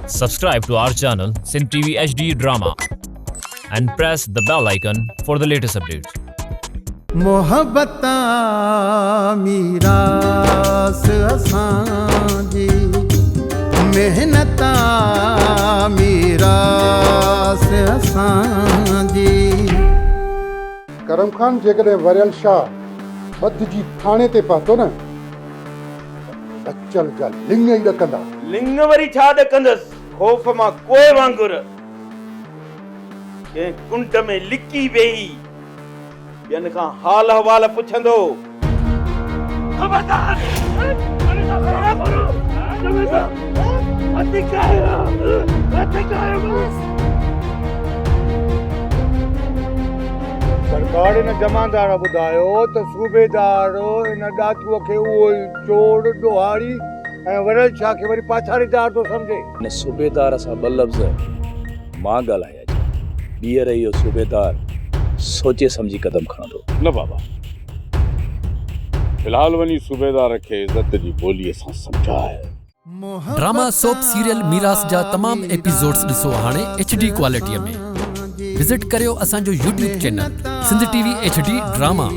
Subscribe to our channel Sindh TV HD Drama and press the bell icon for the latest updates. मोहब्बता मीरास असांजी मेहनता मीरास असांजी। करम खान जेकॾहिं वरियल शाह बद जी थाणे ते पहुतो न अचल जा लिंग ई ॾकंदा। लिंग वरी छा ॾकंदसि, खौफ़ मां कोए वांगुर कंहिं कुंड में लिकी वेही ॿियनि खां हाल अहवाल पुछंदो। सरकार इन जमादार ॿुधायो त सूबेदार इन ॾाचूअ खे उहो चोर ॾोहारी ऐं वरियल शाह खे वरी पाछाड़ीदार थो सम्झे। इन सूबेदार सां ॿ लफ़्ज़ मां ॻाल्हाया, ॿीहर इहो सूबेदार सोचे सम्झी कदम खणंदो। न बाबा, फिलहाल वञी सूबेदार खे इज़त जी ॿोलीअ सां सम्झाए। ड्रामा सोप सीरियल मीरास जा तमाम एपिसोड्स ॾिसो हाणे HD क्वालिटीअ में। विजिट करियो असांजो YouTube channel Sindh TV HD drama.